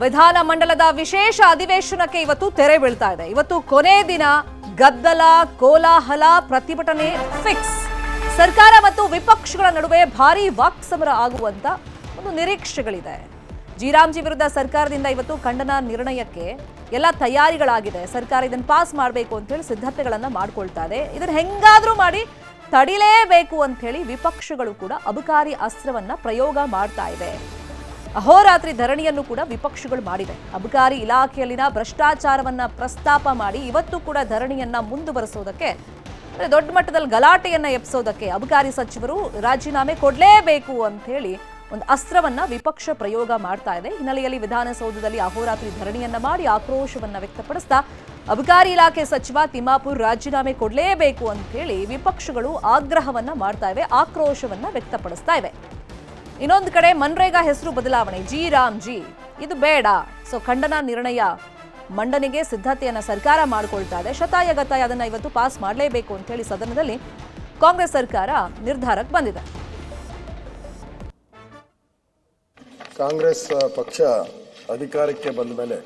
ವಿಧಾನಮಂಡಲದ ವಿಶೇಷ ಅಧಿವೇಶನಕ್ಕೆ ಇವತ್ತು ತೆರೆ ಬೀಳ್ತಾ ಇದೆ. ಇವತ್ತು ಕೊನೆ ದಿನ. ಗದ್ದಲ, ಕೋಲಾಹಲ, ಪ್ರತಿಭಟನೆ ಫಿಕ್ಸ್. ಸರ್ಕಾರ ಮತ್ತು ವಿಪಕ್ಷಗಳ ನಡುವೆ ಭಾರೀ ವಾಕ್ಸಮರ ಆಗುವಂತ ಒಂದು ನಿರೀಕ್ಷೆಗಳಿದೆ. ಜಿ ವಿರುದ್ಧ ಸರ್ಕಾರದಿಂದ ಇವತ್ತು ಖಂಡನ ನಿರ್ಣಯಕ್ಕೆ ಎಲ್ಲ ತಯಾರಿಗಳಾಗಿದೆ. ಸರ್ಕಾರ ಇದನ್ನು ಪಾಸ್ ಮಾಡಬೇಕು ಅಂತ ಹೇಳಿ ಸಿದ್ಧತೆಗಳನ್ನ ಮಾಡ್ಕೊಳ್ತಾ ಇದೆ. ಇದನ್ನ ಹೆಂಗಾದ್ರೂ ಮಾಡಿ ತಡಿಲೇಬೇಕು ಅಂತ ಹೇಳಿ ವಿಪಕ್ಷಗಳು ಕೂಡ ಅಬಕಾರಿ ಅಸ್ತ್ರವನ್ನ ಪ್ರಯೋಗ ಮಾಡ್ತಾ ಇದೆ. ಅಹೋರಾತ್ರಿ ಧರಣಿಯನ್ನು ಕೂಡ ವಿಪಕ್ಷಗಳು ಮಾಡಿವೆ. ಅಬಕಾರಿ ಇಲಾಖೆಯಲ್ಲಿನ ಭ್ರಷ್ಟಾಚಾರವನ್ನ ಪ್ರಸ್ತಾಪ ಮಾಡಿ ಇವತ್ತು ಕೂಡ ಧರಣಿಯನ್ನ ಮುಂದುವರಿಸೋದಕ್ಕೆ, ದೊಡ್ಡ ಮಟ್ಟದಲ್ಲಿ ಗಲಾಟೆಯನ್ನ ಎಬ್ಸೋದಕ್ಕೆ ಅಬಕಾರಿ ಸಚಿವರು ರಾಜೀನಾಮೆ ಕೊಡಲೇಬೇಕು ಅಂತ ಹೇಳಿ ಒಂದು ಅಸ್ತ್ರವನ್ನ ವಿಪಕ್ಷ ಪ್ರಯೋಗ ಮಾಡ್ತಾ ಇದೆ. ಹಿನ್ನೆಲೆಯಲ್ಲಿ ವಿಧಾನಸೌಧದಲ್ಲಿ ಅಹೋರಾತ್ರಿ ಧರಣಿಯನ್ನ ಮಾಡಿ ಆಕ್ರೋಶವನ್ನ ವ್ಯಕ್ತಪಡಿಸ್ತಾ ಅಬಕಾರಿ ಇಲಾಖೆ ಸಚಿವ ತಿಮ್ಮಾಪುರ್ ರಾಜೀನಾಮೆ ಕೊಡಲೇಬೇಕು ಅಂತ ಹೇಳಿ ವಿಪಕ್ಷಗಳು ಆಗ್ರಹವನ್ನ ಮಾಡ್ತಾ ಇವೆ, ಆಕ್ರೋಶವನ್ನ ವ್ಯಕ್ತಪಡಿಸ್ತಾ ಇವೆ. ಇನ್ನೊಂದು ಕಡೆ ಮನ್ರೇಗಾ ಹೆಸರು ಬದಲಾವಣೆ, ಜಿ ಇದು ಬೇಡ. ಸೊ ಖಂಡನ ನಿರ್ಣಯ ಮಂಡನೆಗೆ ಸಿದ್ಧತೆಯನ್ನ ಸರ್ಕಾರ ಮಾಡಿಕೊಳ್ತಾ ಇದೆ. ಶತಾಯಗತಾಯ ಅದನ್ನ ಇವತ್ತು ಪಾಸ್ ಮಾಡಲೇಬೇಕು ಅಂತ ಹೇಳಿ ಸದನದಲ್ಲಿ ಕಾಂಗ್ರೆಸ್ ಸರ್ಕಾರ ನಿರ್ಧಾರಕ್ಕೆ ಬಂದಿದೆ. ಕಾಂಗ್ರೆಸ್ ಪಕ್ಷ ಅಧಿಕಾರಕ್ಕೆ ಬಂದ ಮೇಲೆ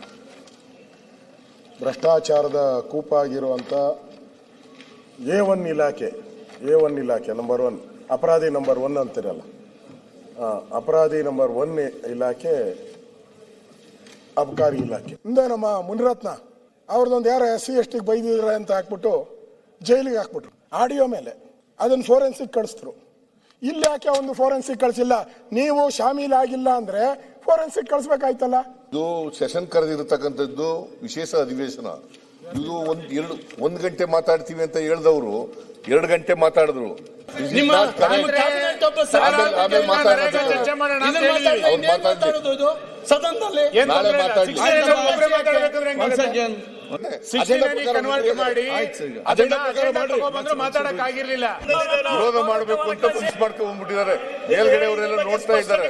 ಭ್ರಷ್ಟಾಚಾರದ ಕೂಪಾಗಿರುವಂಥ ಎ1 ಇಲಾಖೆ ನಂಬರ್ 1 ಅಪರಾಧಿ ನಂಬರ್ 1 ಅಂತಿರಲ್ಲ, ಅಪರಾಧಿ ನಂಬರ್ 1 ಇಲಾಖೆ ಅಬಕಾರಿ ಇಲಾಖೆ ಇಂದ ನಮ್ಮ ಮುನಿರತ್ನ ಅವ್ರದ್ದೊಂದು ಯಾರೋ SC/ST ಬೈದಿದ್ರೆ ಅಂತ ಹಾಕ್ಬಿಟ್ಟು ಜೈಲಿಗೆ ಹಾಕ್ಬಿಟ್ರು. ಆಡಿಯೋ ಮೇಲೆ ಅದನ್ನು ಫೋರೆನ್ಸಿಕ್ ಕಳಿಸಿದ್ರು. ಇಲ್ಲಿ ಯಾಕೆ ಒಂದು ಫೋರೆನ್ಸಿಕ್ ಕಳಿಸಿಲ್ಲ? ನೀವು ಶಾಮೀಲಾಗಿಲ್ಲ ಅಂದ್ರೆ ಫೋರೆನ್ಸಿಕ್ ಕಳಿಸ್ಬೇಕಾಯ್ತಲ್ಲ. ಇದು ಸೆಷನ್ ಕರೆದಿರತಕ್ಕಂಥದ್ದು ವಿಶೇಷ ಅಧಿವೇಶನ. ಇದು ಒಂದು ಗಂಟೆ ಮಾತಾಡ್ತೀವಿ ಅಂತ ಹೇಳಿದವರು 2 ಗಂಟೆ ಮಾತಾಡಿದ್ರು. ವಿರೋಧ ಮಾಡಬೇಕು ಅಂತ ಫಿಕ್ಸ್ ಮಾಡ್ಕೊಂಡ್ಬಿಟ್ಟಿದ್ದಾರೆ. ಮೇಲ್ಗಡೆ ಅವರೆಲ್ಲ ನೋಡ್ತಾ ಇದ್ದಾರೆ.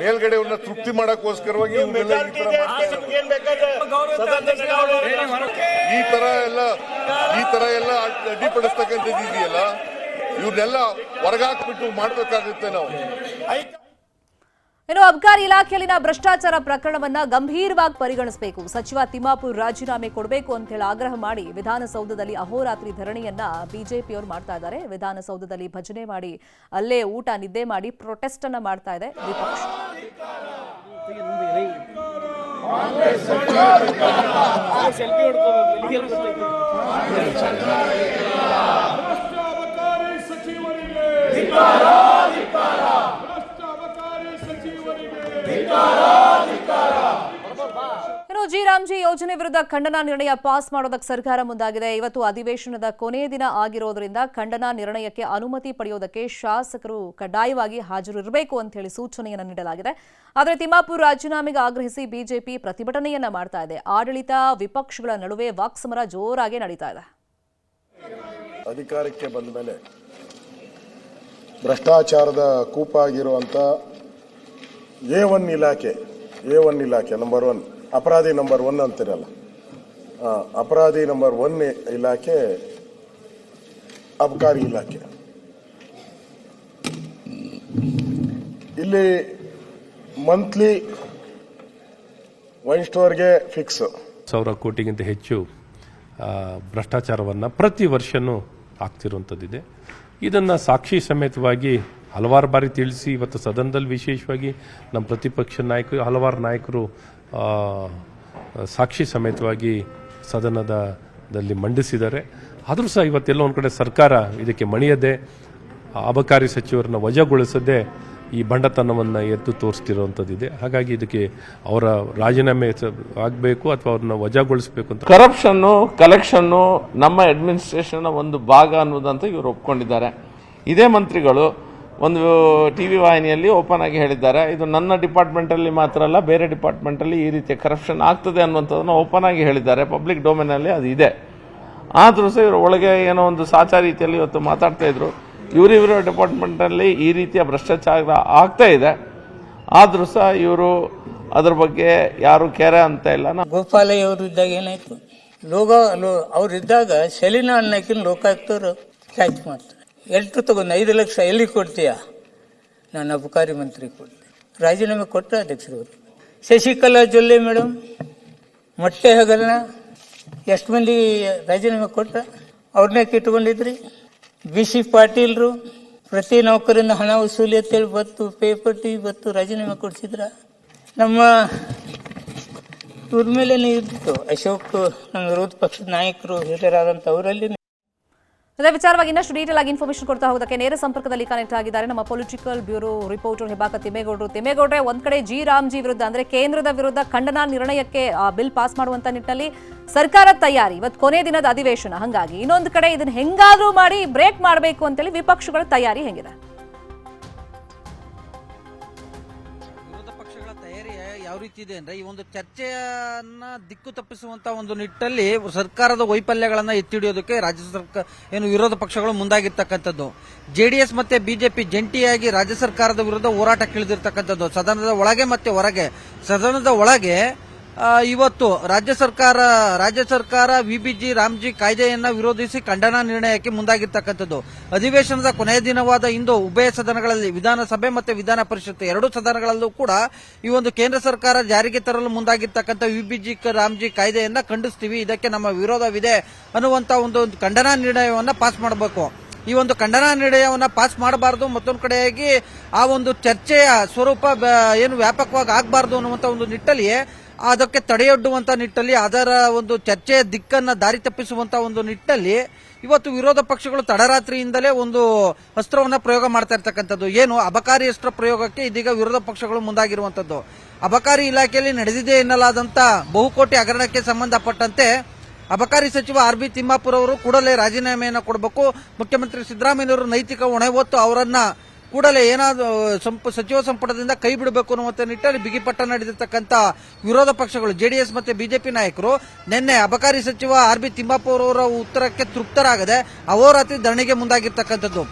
ಮೇಲ್ಗಡೆ ಅವ್ರನ್ನ ತೃಪ್ತಿ ಮಾಡಕ್ಕೋಸ್ಕರವಾಗಿ ಈ ತರ ಎಲ್ಲ ಅಡ್ಡಿಪಡಿಸ್ತಕ್ಕಂಥದ್ದು ಇದೆಯಲ್ಲ, ಇವ್ರನ್ನೆಲ್ಲ ಹೊರಗಾಕ್ಬಿಟ್ಟು ಮಾಡ್ಬೇಕಾಗುತ್ತೆ ನಾವು. ಇನ್ನು ಅಬಕಾರಿ ಇಲಾಖೆಯಲ್ಲಿನ ಭ್ರಷ್ಟಾಚಾರ ಪ್ರಕರಣವನ್ನ ಗಂಭೀರವಾಗಿ ಪರಿಗಣಿಸಬೇಕು, ಸಚಿವ ತಿಮ್ಮಾಪುರ್ ರಾಜೀನಾಮೆ ಕೊಡಬೇಕು ಅಂತ ಹೇಳಿ ಆಗ್ರಹ ಮಾಡಿ ವಿಧಾನಸೌಧದಲ್ಲಿ ಅಹೋರಾತ್ರಿ ಧರಣಿಯನ್ನ ಬಿಜೆಪಿಯವರು ಮಾಡ್ತಾ ಇದ್ದಾರೆ. ವಿಧಾನಸೌಧದಲ್ಲಿ ಭಜನೆ ಮಾಡಿ, ಅಲ್ಲೇ ಊಟ ನಿದ್ದೆ ಮಾಡಿ ಪ್ರೊಟೆಸ್ಟ್ ಅನ್ನ ಮಾಡ್ತಾ ಇದೆ ವಿಪಕ್ಷ. ಇನ್ನು ಜಿ ಯೋಜನೆ ವಿರುದ್ಧ ಖಂಡನ ನಿರ್ಣಯ ಪಾಸ್ ಮಾಡೋದಕ್ಕೆ ಸರ್ಕಾರ ಮುಂದಾಗಿದೆ. ಇವತ್ತು ಅಧಿವೇಶನದ ಕೊನೆ ದಿನ ಆಗಿರೋದ್ರಿಂದ ಖಂಡನ ನಿರ್ಣಯಕ್ಕೆ ಅನುಮತಿ ಪಡೆಯೋದಕ್ಕೆ ಶಾಸಕರು ಕಡ್ಡಾಯವಾಗಿ ಹಾಜರಿರಬೇಕು ಅಂತ ಹೇಳಿ ಸೂಚನೆಯನ್ನು ನೀಡಲಾಗಿದೆ. ಆದರೆ ತಿಮ್ಮಾಪುರ್ ರಾಜೀನಾಮೆಗೆ ಆಗ್ರಹಿಸಿ ಬಿಜೆಪಿ ಪ್ರತಿಭಟನೆಯನ್ನ ಮಾಡ್ತಾ ಇದೆ. ಆಡಳಿತ ವಿಪಕ್ಷಗಳ ನಡುವೆ ವಾಕ್ಸಮರ ಜೋರಾಗಿ ನಡೀತಾ ಇದೆ. ಅಧಿಕಾರಕ್ಕೆ ಬಂದ ಮೇಲೆ ಭ್ರಷ್ಟಾಚಾರದ ಕೂಪಾಗಿರುವಂಥ ಎ1 ಇಲಾಖೆ ನಂಬರ್ 1 ಅಪರಾಧಿ ನಂಬರ್ 1 ಅಂತಿರಲ್ಲ, ಅಪರಾಧಿ ನಂಬರ್ 1 ಇಲಾಖೆ ಅಬಕಾರಿ ಇಲಾಖೆ. ಇಲ್ಲಿ ಮಂತ್ಲಿ ವೈನ್ ಸ್ಟೋರ್ಗೆ ಫಿಕ್ಸ್ 1,000 ಕೋಟಿಗಿಂತ ಹೆಚ್ಚು ಭ್ರಷ್ಟಾಚಾರವನ್ನು ಪ್ರತಿ ವರ್ಷನೂ ಆಗ್ತಿರುವಂಥದ್ದಿದೆ. ಇದನ್ನು ಸಾಕ್ಷಿ ಸಮೇತವಾಗಿ ಹಲವಾರು ಬಾರಿ ತಿಳಿಸಿ ಇವತ್ತು ಸದನದಲ್ಲಿ ವಿಶೇಷವಾಗಿ ನಮ್ಮ ಪ್ರತಿಪಕ್ಷ ನಾಯಕರು ಹಲವಾರು ನಾಯಕರು ಸಾಕ್ಷಿ ಸಮೇತವಾಗಿ ಸದನದಲ್ಲಿ ಮಂಡಿಸಿದ್ದಾರೆ. ಆದರೂ ಸಹ ಇವತ್ತೆಲ್ಲ ಒಂದು ಕಡೆ ಸರ್ಕಾರ ಇದಕ್ಕೆ ಮಣಿಯದೆ ಅಬಕಾರಿ ಸಚಿವರನ್ನ ವಜಾಗೊಳಿಸದೆ ಈ ಬಂಡತನವನ್ನು ಎದ್ದು ತೋರಿಸ್ತಿರುವಂಥದ್ದಿದೆ. ಹಾಗಾಗಿ ಇದಕ್ಕೆ ಅವರ ರಾಜೀನಾಮೆ ಆಗಬೇಕು ಅಥವಾ ಅವ್ರನ್ನ ವಜಾಗೊಳಿಸಬೇಕು ಅಂತ. ಕರಪ್ಷನ್ನು ಕಲೆಕ್ಷನ್ನು ನಮ್ಮ ಅಡ್ಮಿನಿಸ್ಟ್ರೇಷನ್ ಒಂದು ಭಾಗ ಅನ್ನೋದಂತ ಇವರು ಒಪ್ಕೊಂಡಿದ್ದಾರೆ. ಇದೇ ಮಂತ್ರಿಗಳು ಒಂದು TV ವಾಹಿನಿಯಲ್ಲಿ ಓಪನ್ ಆಗಿ ಹೇಳಿದ್ದಾರೆ, ಇದು ನನ್ನ ಡಿಪಾರ್ಟ್ಮೆಂಟಲ್ಲಿ ಮಾತ್ರ ಅಲ್ಲ, ಬೇರೆ ಡಿಪಾರ್ಟ್ಮೆಂಟಲ್ಲಿ ಈ ರೀತಿಯ ಕರಪ್ಷನ್ ಆಗ್ತದೆ ಅನ್ನುವಂಥದ್ದನ್ನು ಓಪನ್ ಆಗಿ ಹೇಳಿದ್ದಾರೆ. ಪಬ್ಲಿಕ್ ಡೊಮೇನಲ್ಲಿ ಅದು ಇದೆ. ಆದರೂ ಸಹ ಇವರು ಒಳಗೆ ಏನೋ ಒಂದು ಸಾಚಾ ರೀತಿಯಲ್ಲಿ ಇವತ್ತು ಮಾತಾಡ್ತಾ ಇದ್ರು. ಇವರಿವರ ಡಿಪಾರ್ಟ್ಮೆಂಟಲ್ಲಿ ಈ ರೀತಿಯ ಭ್ರಷ್ಟಾಚಾರ ಆಗ್ತಾ ಇದೆ. ಆದರೂ ಸಹ ಇವರು ಅದ್ರ ಬಗ್ಗೆ ಯಾರು ಕೇರ ಅಂತ ಇಲ್ಲ. ಗೋಪಾಲಯ್ಯ ಅವರು ಇದ್ದಾಗ ಏನಾಯ್ತು, ಅವರಿದ್ದಾಗ ಸೆಲಿನಾ ಅನ್ನಕ್ಕಿನ ಲೋಕಾಯುಕ್ತರು ಕ್ಯಾಚ್ ಮಾಡ್ತಾರೆ. ಎಷ್ಟು ತಗೊಂಡು 5 ಲಕ್ಷ ಎಲ್ಲಿ ಕೊಡ್ತೀಯಾ? ನಾನು ಅಬಕಾರಿ ಮಂತ್ರಿ ಕೊಡ್ತೀನಿ. ರಾಜೀನಾಮೆ ಕೊಟ್ಟರೆ ಅಧ್ಯಕ್ಷರವರು ಶಶಿಕಲಾ ಜೊಲ್ಲೆ ಮೇಡಮ್ ಮೊಟ್ಟೆ ಹಗಲ್ನ ಎಷ್ಟು ಮಂದಿ ರಾಜೀನಾಮೆ ಕೊಟ್ರ ಅವ್ರನ್ನೇ ಕಿಟ್ಕೊಂಡಿದ್ರಿ. BC ಪಾಟೀಲ್ರು ಪ್ರತಿ ನೌಕರಿಂದ ಹಣ ವಸೂಲಿ ಅಂತೇಳಿ ಬತ್ತು ಪೇಪರ್ ಟಿ ಬತ್ತು ರಾಜೀನಾಮೆ ಕೊಡಿಸಿದ್ರ. ನಮ್ಮ ಇವ್ರ ಮೇಲೆ ಇರ್ತಿತ್ತು ಅಶೋಕ್, ನಮ್ಮ ವಿರೋಧ ಪಕ್ಷದ ನಾಯಕರು ಹಿರಿಯರಾದಂಥ ಅವರಲ್ಲಿ. ಅದೇ ವಿಚಾರವಾಗಿ ಇನ್ನಷ್ಟು ಡೀಟೇಲ್ ಆಗಿ ಇನ್ಫಾರ್ಮೇಶನ್ ಕೊಡ್ತಾ ಹೋಗೋದಕ್ಕೆ ನೇರ ಸಂಪರ್ಕದಲ್ಲಿ ಕನೆಕ್ಟ್ ಆಗಿದ್ದಾರೆ ನಮ್ಮ ಪೊಲಿಟಿಕಲ್ ಬ್ಯೂರೋ ರಿಪೋರ್ಟರ್ ಹೆಬಾಕ ತಿಮ್ಮೇಗೌಡರು. ತಿಮ್ಮೇಗೌಡ್ರೆ, ಒಂದ್ ಕಡೆ ರಾಮ್ಜಿ ವಿರುದ್ಧ ಅಂದ್ರೆ ಕೇಂದ್ರದ ವಿರುದ್ಧ ಖಂಡನಾ ನಿರ್ಣಯಕ್ಕೆ ಬಿಲ್ ಪಾಸ್ ಮಾಡುವಂತ ನಿಟ್ಟಿನಲ್ಲಿ ಸರ್ಕಾರದ ತಯಾರಿ, ಇವತ್ತು ಕೊನೆ ದಿನದ ಅಧಿವೇಶನ, ಹಂಗಾಗಿ ಇನ್ನೊಂದು ಕಡೆ ಇದನ್ನ ಹೆಂಗಾದ್ರೂ ಮಾಡಿ ಬ್ರೇಕ್ ಮಾಡಬೇಕು ಅಂತೇಳಿ ವಿಪಕ್ಷಗಳ ತಯಾರಿ ಹೆಂಗಿದೆ? ಯಾವ ರೀತಿ ಇದೆ ಅಂದ್ರೆ, ಈ ಒಂದು ಚರ್ಚೆಯನ್ನ ದಿಕ್ಕು ತಪ್ಪಿಸುವಂತ ಒಂದು ನಿಟ್ಟಲ್ಲಿ ಸರ್ಕಾರದ ವೈಫಲ್ಯಗಳನ್ನ ಎತ್ತಿಡಿಯೋದಕ್ಕೆ ರಾಜ್ಯ ಸರ್ಕಾರ ಏನು ವಿರೋಧ ಪಕ್ಷಗಳು ಮುಂದಾಗಿರ್ತಕ್ಕಂಥದ್ದು. JDS ಮತ್ತೆ ಬಿಜೆಪಿ ಜಂಟಿಯಾಗಿ ರಾಜ್ಯ ಸರ್ಕಾರದ ವಿರುದ್ಧ ಹೋರಾಟಕ್ಕಿಳಿದಿರ್ತಕ್ಕಂಥದ್ದು. ಸದನದ ಒಳಗೆ ಮತ್ತೆ ಹೊರಗೆ. ಸದನದ ಒಳಗೆ ಇವತ್ತು ರಾಜ್ಯ ಸರ್ಕಾರ VBG ರಾಮ್ಜಿ ಕಾಯ್ದೆಯನ್ನ ವಿರೋಧಿಸಿ ಖಂಡನಾ ನಿರ್ಣಯಕ್ಕೆ ಮುಂದಾಗಿರ್ತಕ್ಕಂಥದ್ದು. ಅಧಿವೇಶನದ ಕೊನೆಯ ದಿನವಾದ ಇಂದು ಉಭಯ ಸದನಗಳಲ್ಲಿ, ವಿಧಾನಸಭೆ ಮತ್ತು ವಿಧಾನ ಪರಿಷತ್ ಎರಡೂ ಸದನಗಳಲ್ಲೂ ಕೂಡ ಈ ಒಂದು ಕೇಂದ್ರ ಸರ್ಕಾರ ಜಾರಿಗೆ ತರಲು ಮುಂದಾಗಿರ್ತಕ್ಕಂಥ VBG ರಾಮ್ಜಿ ಕಾಯ್ದೆಯನ್ನ ಖಂಡಿಸ್ತೀವಿ, ಇದಕ್ಕೆ ನಮ್ಮ ವಿರೋಧವಿದೆ ಅನ್ನುವಂತ ಒಂದು ಖಂಡನಾ ನಿರ್ಣಯವನ್ನ ಪಾಸ್ ಮಾಡಬೇಕು. ಈ ಒಂದು ಖಂಡನಾ ನಿರ್ಣಯವನ್ನ ಪಾಸ್ ಮಾಡಬಾರದು, ಮತ್ತೊಂದು ಕಡೆಯಾಗಿ ಆ ಒಂದು ಚರ್ಚೆಯ ಸ್ವರೂಪ ಏನು ವ್ಯಾಪಕವಾಗಿ ಆಗಬಾರದು ಅನ್ನುವಂತ ಒಂದು ನಿಟ್ಟಲ್ಲಿ, ಅದಕ್ಕೆ ತಡೆಯೊಡ್ಡುವಂತ ನಿಟ್ಟಲ್ಲಿ, ಅದರ ಒಂದು ಚರ್ಚೆಯ ದಿಕ್ಕನ್ನ ದಾರಿ ತಪ್ಪಿಸುವಂತ ಒಂದು ನಿಟ್ಟಲ್ಲಿ ಇವತ್ತು ವಿರೋಧ ಪಕ್ಷಗಳು ತಡರಾತ್ರಿಯಿಂದಲೇ ಒಂದು ಅಸ್ತ್ರವನ್ನ ಪ್ರಯೋಗ ಮಾಡ್ತಾ ಇರ್ತಕ್ಕಂಥದ್ದು. ಏನು ಅಬಕಾರಿ ಅಸ್ತ್ರ ಪ್ರಯೋಗಕ್ಕೆ ಇದೀಗ ವಿರೋಧ ಪಕ್ಷಗಳು ಮುಂದಾಗಿರುವಂತದ್ದು. ಅಬಕಾರಿ ಇಲಾಖೆಯಲ್ಲಿ ನಡೆದಿದೆ ಎನ್ನಲಾದಂತ ಬಹುಕೋಟಿ ಹಗರಣಕ್ಕೆ ಸಂಬಂಧಪಟ್ಟಂತೆ ಅಬಕಾರಿ ಸಚಿವ RB ತಿಮ್ಮಾಪುರ್ ಅವರು ಕೂಡಲೇ ರಾಜೀನಾಮೆಯನ್ನು ಕೊಡಬೇಕು. ಮುಖ್ಯಮಂತ್ರಿ ಸಿದ್ದರಾಮಯ್ಯನವರು ನೈತಿಕ ಹೊಣೆ ಹೊತ್ತು ಅವರನ್ನ ಕೂಡಲೇ ಏನಾದರೂ ಸಚಿವ ಸಂಪುಟದಿಂದ ಕೈ ಬಿಡಬೇಕು ಅನ್ನುವಂಥ ನಿಟ್ಟಲ್ಲಿ ಬಿಗಿಪಟ್ಟ ನಡೆದಿರ್ತಕ್ಕಂಥ ವಿರೋಧ ಪಕ್ಷಗಳು JDS ಮತ್ತೆ ಬಿಜೆಪಿ ನಾಯಕರು ನಿನ್ನೆ ಅಬಕಾರಿ ಸಚಿವ RB ತಿಮ್ಮಾಪುರ್ ಅವರ ಉತ್ತರಕ್ಕೆ ತೃಪ್ತರಾಗದೆ ಅಹೋರಾತ್ರಿ ಧರಣಿಗೆ ಮುಂದಾಗಿರ್ತಕ್ಕಂಥದ್ದು.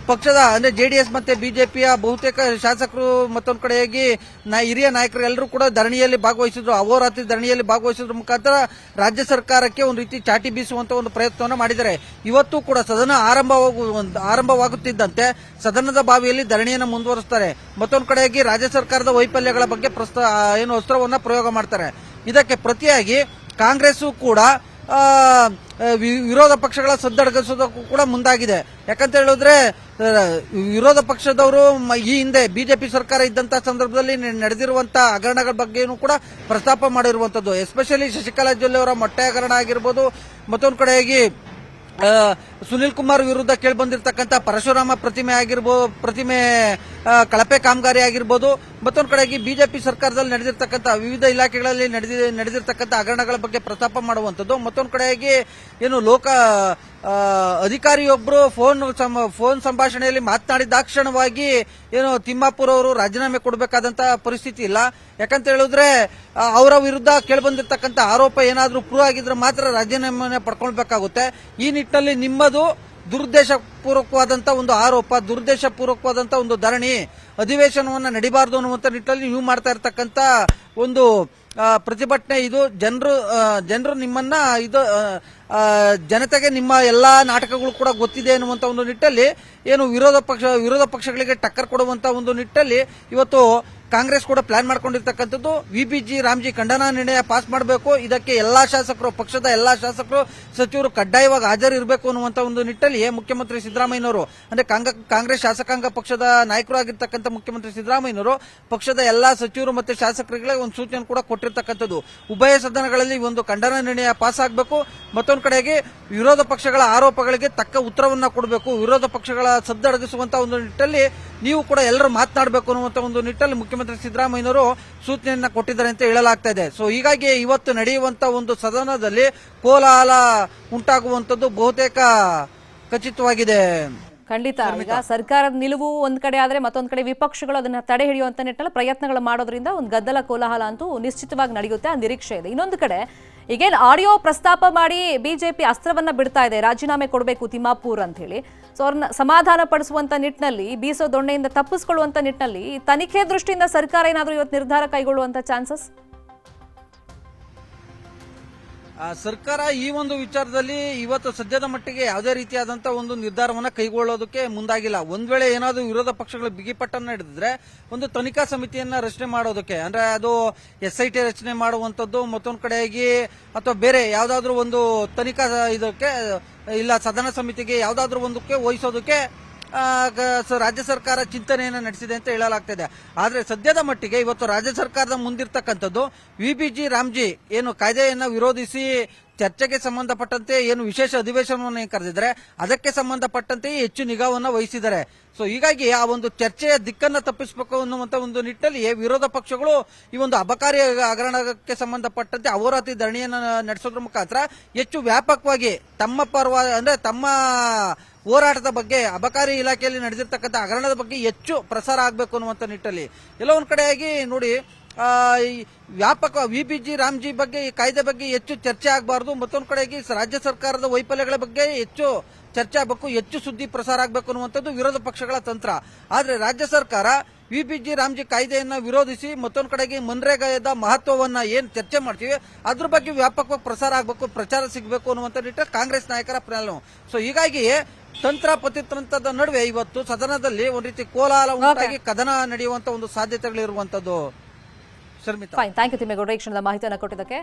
ಪಕ್ಷದ ಅಂದ್ರೆ JDS ಮತ್ತೆ ಬಿಜೆಪಿಯ ಬಹುತೇಕ ಶಾಸಕರು ಮತ್ತೊಂದು ಕಡೆಯಾಗಿ ಹಿರಿಯ ನಾಯಕರು ಎಲ್ಲರೂ ಕೂಡ ಧರಣಿಯಲ್ಲಿ ಭಾಗವಹಿಸಿದ್ರು. ಅಹೋರಾತ್ರಿ ಧರಣಿಯಲ್ಲಿ ಭಾಗವಹಿಸಿದ್ರ ಮುಖಾಂತರ ರಾಜ್ಯ ಸರ್ಕಾರಕ್ಕೆ ಒಂದು ರೀತಿ ಚಾಟಿ ಬೀಸುವಂತ ಒಂದು ಪ್ರಯತ್ನವನ್ನು ಮಾಡಿದ್ದಾರೆ. ಇವತ್ತು ಕೂಡ ಸದನ ಆರಂಭವಾಗುತ್ತಿದ್ದಂತೆ ಸದನದ ಬಾವಿಯಲ್ಲಿ ಧರಣಿಯನ್ನು ಮುಂದುವರಿಸುತ್ತಾರೆ. ಮತ್ತೊಂದು ಕಡೆಯಾಗಿ ರಾಜ್ಯ ಸರ್ಕಾರದ ವೈಫಲ್ಯಗಳ ಬಗ್ಗೆ ಏನು ಅಸ್ತ್ರವನ್ನ ಪ್ರಯೋಗ ಮಾಡ್ತಾರೆ. ಇದಕ್ಕೆ ಪ್ರತಿಯಾಗಿ ಕಾಂಗ್ರೆಸ್ ಕೂಡ ವಿರೋಧ ಪಕ್ಷಗಳ ಸದ್ದಡಗಿಸೋದಕ್ಕೂ ಕೂಡ ಮುಂದಾಗಿದೆ. ಯಾಕಂತ ಹೇಳಿದ್ರೆ ವಿರೋಧ ಪಕ್ಷದವರು ಈ ಹಿಂದೆ ಬಿಜೆಪಿ ಸರ್ಕಾರ ಇದ್ದಂತ ಸಂದರ್ಭದಲ್ಲಿ ನಡೆದಿರುವಂತಹ ಹಗರಣಗಳ ಬಗ್ಗೆನೂ ಕೂಡ ಪ್ರಸ್ತಾಪ ಮಾಡಿರುವಂತದ್ದು. ಎಸ್ಪೆಷಲಿ ಶಶಿಕಲಾ ಜೊಲ್ಲೆ ಅವರ ಮೊಟ್ಟೆ ಹಗರಣ ಆಗಿರ್ಬೋದು, ಮತ್ತೊಂದು ಕಡೆಯಾಗಿ ಸುನಿಲ್ ಕುಮಾರ್ ವಿರುದ್ಧ ಕೇಳಿಬಂದಿರತಕ್ಕಂಥ ಪರಶುರಾಮ ಪ್ರತಿಮೆ ಕಳಪೆ ಕಾಮಗಾರಿ ಆಗಿರ್ಬೋದು, ಮತ್ತೊಂದು ಕಡೆಗೆ ಬಿಜೆಪಿ ಸರ್ಕಾರದಲ್ಲಿ ನಡೆದಿರ್ತಕ್ಕಂಥ ವಿವಿಧ ಇಲಾಖೆಗಳಲ್ಲಿ ನಡೆದಿರ್ತಕ್ಕಂಥ ಹಗರಣಗಳ ಬಗ್ಗೆ ಪ್ರಸ್ತಾಪ ಮಾಡುವಂಥದ್ದು. ಮತ್ತೊಂದು ಕಡೆಯಾಗಿ ಏನು ಅಧಿಕಾರಿಯೊಬ್ಬರು ಫೋನ್ ಸಂಭಾಷಣೆಯಲ್ಲಿ ಮಾತನಾಡಿದಾಕ್ಷಣವಾಗಿ ಏನು ತಿಮ್ಮಾಪುರ್ ಅವರು ರಾಜೀನಾಮೆ ಕೊಡಬೇಕಾದಂತಹ ಪರಿಸ್ಥಿತಿ ಇಲ್ಲ. ಯಾಕಂತ ಹೇಳಿದ್ರೆ ಅವರ ವಿರುದ್ಧ ಕೇಳಿಬಂದಿರ್ತಕ್ಕಂಥ ಆರೋಪ ಏನಾದರೂ ಪ್ರೂವ್ ಆಗಿದ್ರೆ ಮಾತ್ರ ರಾಜೀನಾಮೆ ಪಡ್ಕೊಳ್ಬೇಕಾಗುತ್ತೆ. ಈ ನಿಟ್ಟಿನಲ್ಲಿ ನಿಮ್ಮದು ದುರುದ್ದೇಶಪೂರ್ವಕವಾದಂತಹ ಒಂದು ಆರೋಪ, ದುರುದ್ದೇಶಪೂರ್ವಕವಾದಂತಹ ಒಂದು ಧರಣಿ, ಅಧಿವೇಶನವನ್ನ ನಡಿಬಾರದು ಅನ್ನುವಂತ ನಿಟ್ಟಿನಲ್ಲಿ ನೀವು ಮಾಡ್ತಾ ಇರತಕ್ಕಂತ ಒಂದು ಪ್ರತಿಭಟನೆ, ಇದು ಜನರು ನಿಮ್ಮನ್ನ ಜನತೆಗೆ ನಿಮ್ಮ ಎಲ್ಲಾ ನಾಟಕಗಳು ಕೂಡ ಗೊತ್ತಿದೆ ಅನ್ನುವಂತ ಒಂದು ನಿಟ್ಟಲ್ಲಿ ಏನು ವಿರೋಧ ಪಕ್ಷಗಳಿಗೆ ಟಕ್ಕರ್ ಕೊಡುವಂತ ಒಂದು ನಿಟ್ಟಲ್ಲಿ ಇವತ್ತು ಕಾಂಗ್ರೆಸ್ ಕೂಡ ಪ್ಲಾನ್ ಮಾಡ್ಕೊಂಡಿರ್ತಕ್ಕಂಥದ್ದು. VBG ರಾಮ್ಜಿ ಖಂಡನಾ ನಿರ್ಣಯ ಪಾಸ್ ಮಾಡಬೇಕು, ಇದಕ್ಕೆ ಎಲ್ಲಾ ಶಾಸಕರು, ಪಕ್ಷದ ಎಲ್ಲಾ ಶಾಸಕರು, ಸಚಿವರು ಕಡ್ಡಾಯವಾಗಿ ಹಾಜರಿರಬೇಕು ಅನ್ನುವಂತ ಒಂದು ನಿಟ್ಟಲ್ಲಿ ಮುಖ್ಯಮಂತ್ರಿ ಸಿದ್ದರಾಮಯ್ಯನವರು ಅಂದ್ರೆ ಕಾಂಗ್ರೆಸ್ ಶಾಸಕಾಂಗ ಪಕ್ಷದ ನಾಯಕರು ಆಗಿರ್ತಕ್ಕಂಥ ಮುಖ್ಯಮಂತ್ರಿ ಸಿದ್ದರಾಮಯ್ಯನವರು ಪಕ್ಷದ ಎಲ್ಲಾ ಸಚಿವರು ಮತ್ತೆ ಶಾಸಕರಿಗೆ ಒಂದು ಸೂಚನೆ ಕೂಡ ಕೊಟ್ಟಿರ್ತಕ್ಕಂಥದ್ದು. ಉಭಯ ಸದನಗಳಲ್ಲಿ ಒಂದು ಖಂಡನಾ ನಿರ್ಣಯ ಪಾಸ್ ಆಗಬೇಕು, ಮತ್ತೊಂದು ಕಡೆಗೆ ವಿರೋಧ ಪಕ್ಷಗಳ ಆರೋಪಗಳಿಗೆ ತಕ್ಕ ಉತ್ತರವನ್ನ ಕೊಡಬೇಕು, ವಿರೋಧ ಪಕ್ಷಗಳ ಸದ್ದಡಗಿಸುವಂತಹ ಒಂದು ನಿಟ್ಟಲ್ಲಿ ನೀವು ಕೂಡ ಎಲ್ಲರೂ ಮಾತನಾಡಬೇಕು ಅನ್ನುವಂತ ಒಂದು ನಿಟ್ಟಲ್ಲಿ ಮುಖ್ಯಮಂತ್ರಿ ಸಿದ್ದರಾಮಯ್ಯನವರು ಸೂಚನೆಯನ್ನ ಕೊಟ್ಟಿದ್ದಾರೆ ಅಂತ ಹೇಳಲಾಗ್ತಾ ಇದೆ. ಸೊ ಹೀಗಾಗಿ ಇವತ್ತು ನಡೆಯುವಂತಹ ಒಂದು ಸದನದಲ್ಲಿ ಕೋಲಾಹಲ ಉಂಟಾಗುವಂತದ್ದು ಬಹುತೇಕ ಖಚಿತವಾಗಿದೆ. ಖಂಡಿತ. ಈಗ ಸರ್ಕಾರದ ನಿಲುವು ಒಂದ್ ಕಡೆ ಆದ್ರೆ ಮತ್ತೊಂದ್ ಕಡೆ ವಿಪಕ್ಷಗಳು ಅದನ್ನ ತಡೆ ಹಿಡಿಯುವಂತ ನಿಟ್ಟಿನಲ್ಲಿ ಪ್ರಯತ್ನಗಳು ಮಾಡೋದ್ರಿಂದ ಒಂದು ಗದ್ದಲ ಕೋಲಾಹಲ ಅಂತೂ ನಿಶ್ಚಿತವಾಗಿ ನಡೆಯುತ್ತೆ, ಆ ನಿರೀಕ್ಷೆ ಇದೆ. ಇನ್ನೊಂದು ಕಡೆ ಈಗೇನು ಆಡಿಯೋ ಪ್ರಸ್ತಾಪ ಮಾಡಿ ಬಿಜೆಪಿ ಅಸ್ತ್ರವನ್ನ ಬಿಡ್ತಾ ಇದೆ, ರಾಜೀನಾಮೆ ಕೊಡಬೇಕು ತಿಮ್ಮಾಪುರ್ ಅಂತ ಹೇಳಿ. ಸೊ ಅವ್ರನ್ನ ಸಮಾಧಾನ ಪಡಿಸುವಂತ ನಿಟ್ಟಿನಲ್ಲಿ, ಬೀಸೋ ದೊಣ್ಣೆಯಿಂದ ತಪ್ಪಿಸ್ಕೊಳ್ಳುವಂತ ನಿಟ್ಟಿನಲ್ಲಿ ತನಿಖೆ ದೃಷ್ಟಿಯಿಂದ ಸರ್ಕಾರ ಏನಾದರೂ ಇವತ್ತು ನಿರ್ಧಾರ ಕೈಗೊಳ್ಳುವಂತ ಚಾನ್ಸಸ್? ಸರ್ಕಾರ ಈ ಒಂದು ವಿಚಾರದಲ್ಲಿ ಇವತ್ತು ಸದ್ಯದ ಮಟ್ಟಿಗೆ ಯಾವುದೇ ರೀತಿಯಾದಂತ ಒಂದು ನಿರ್ಧಾರವನ್ನ ಕೈಗೊಳ್ಳೋದಕ್ಕೆ ಮುಂದಾಗಿಲ್ಲ. ಒಂದ್ ವೇಳೆ ಏನಾದರೂ ವಿರೋಧ ಪಕ್ಷಗಳು ಬಿಗಿಪಟ್ಟನ್ನ ಹಿಡಿದ್ರೆ ಒಂದು ತನಿಖಾ ಸಮಿತಿಯನ್ನ ರಚನೆ ಮಾಡೋದಕ್ಕೆ, ಅಂದ್ರೆ ಅದು SIT ರಚನೆ ಮಾಡುವಂತದ್ದು, ಮತ್ತೊಂದು ಕಡೆಯಾಗಿ ಅಥವಾ ಬೇರೆ ಯಾವ್ದಾದ್ರು ಒಂದು ತನಿಖಾ ಇದಕ್ಕೆ ಇಲ್ಲ ಸದನ ಸಮಿತಿಗೆ ಯಾವ್ದಾದ್ರು ಒಂದಕ್ಕೆ ವಹಿಸೋದಕ್ಕೆ ರಾಜ್ಯ ಸರ್ಕಾರ ಚಿಂತನೆಯನ್ನ ನಡೆಸಿದೆ ಅಂತ ಹೇಳಲಾಗ್ತಿದೆ. ಆದ್ರೆ ಸದ್ಯದ ಮಟ್ಟಿಗೆ ಇವತ್ತು ರಾಜ್ಯ ಸರ್ಕಾರದ ಮುಂದಿರ್ತಕ್ಕಂಥದ್ದು VBG ರಾಮ್ಜಿ ಏನು ಕಾಯ್ದೆಯನ್ನ ವಿರೋಧಿಸಿ ಚರ್ಚೆಗೆ ಸಂಬಂಧಪಟ್ಟಂತೆ ಏನು ವಿಶೇಷ ಅಧಿವೇಶನವನ್ನು ಕರೆದಿದ್ದಾರೆ ಅದಕ್ಕೆ ಸಂಬಂಧಪಟ್ಟಂತೆ ಹೆಚ್ಚು ನಿಗಾವನ್ನ ವಹಿಸಿದ್ದಾರೆ. ಸೊ ಹೀಗಾಗಿ ಆ ಒಂದು ಚರ್ಚೆಯ ದಿಕ್ಕನ್ನ ತಪ್ಪಿಸಬೇಕು ಅನ್ನುವಂತ ಒಂದು ನಿಟ್ಟಲ್ಲಿ ವಿರೋಧ ಪಕ್ಷಗಳು ಈ ಒಂದು ಅಬಕಾರಿ ಹಗರಣಕ್ಕೆ ಸಂಬಂಧಪಟ್ಟಂತೆ ಅಹೋರಾತ್ರಿ ಧರಣಿಯನ್ನ ನಡೆಸೋದ್ರ ಮುಖಾಂತರ ಹೆಚ್ಚು ವ್ಯಾಪಕವಾಗಿ ತಮ್ಮ ಪರವಾಗಿ ಅಂದ್ರೆ ತಮ್ಮ ಹೋರಾಟದ ಬಗ್ಗೆ, ಅಬಕಾರಿ ಇಲಾಖೆಯಲ್ಲಿ ನಡೆದಿರ್ತಕ್ಕಂಥ ಹಗರಣದ ಬಗ್ಗೆ ಹೆಚ್ಚು ಪ್ರಸಾರ ಆಗಬೇಕು ಅನ್ನುವಂಥ ನಿಟ್ಟಲ್ಲಿ ಎಲ್ಲ ಒಂದ್ ಕಡೆಯಾಗಿ ನೋಡಿ ವ್ಯಾಪಕ VBG ರಾಮ್ಜಿ ಬಗ್ಗೆ ಈ ಕಾಯ್ದೆ ಬಗ್ಗೆ ಹೆಚ್ಚು ಚರ್ಚೆ ಆಗಬಾರದು, ಮತ್ತೊಂದು ಕಡೆಗೆ ರಾಜ್ಯ ಸರ್ಕಾರದ ವೈಫಲ್ಯಗಳ ಬಗ್ಗೆ ಹೆಚ್ಚು ಚರ್ಚೆ ಆಗಬೇಕು, ಹೆಚ್ಚು ಸುದ್ದಿ ಪ್ರಸಾರ ಆಗಬೇಕು ಅನ್ನುವಂಥದ್ದು ವಿರೋಧ ಪಕ್ಷಗಳ ತಂತ್ರ. ಆದ್ರೆ ರಾಜ್ಯ ಸರ್ಕಾರ VBG ರಾಮ್ಜಿ ಕಾಯ್ದೆಯನ್ನ ವಿರೋಧಿಸಿ ಮತ್ತೊಂದು ಕಡೆಗೆ ಮನ್ರೇಗಾದ ಮಹತ್ವವನ್ನ ಏನ್ ಚರ್ಚೆ ಮಾಡ್ತೀವಿ ಅದ್ರ ಬಗ್ಗೆ ವ್ಯಾಪಕವಾಗಿ ಪ್ರಸಾರ ಆಗಬೇಕು, ಪ್ರಚಾರ ಸಿಗಬೇಕು ಅನ್ನುವಂಥ ನಿಟ್ಟಿನಲ್ಲಿ ಕಾಂಗ್ರೆಸ್ ನಾಯಕರ ಪ್ಲಾನ್. ಸೊ ಹೀಗಾಗಿ ತಂತ್ರ ಪ್ರತಿತಂತ್ರದ ನಡುವೆ ಇವತ್ತು ಸದನದಲ್ಲಿ ಒಂದ್ ರೀತಿ ಕೋಲಾಹಲ ಉಂಟಾಗಿ ಕದನ ನಡೆಯುವಂತ ಒಂದು ಸಾಧ್ಯತೆಗಳಿರುವಂತದ್ದು. Sharmita, fine, thank you Thimmegowda ಈ ಕ್ಷಣದ ಮಾಹಿತಿಯನ್ನು ಕೊಟ್ಟಿದ್ದಕ್ಕೆ.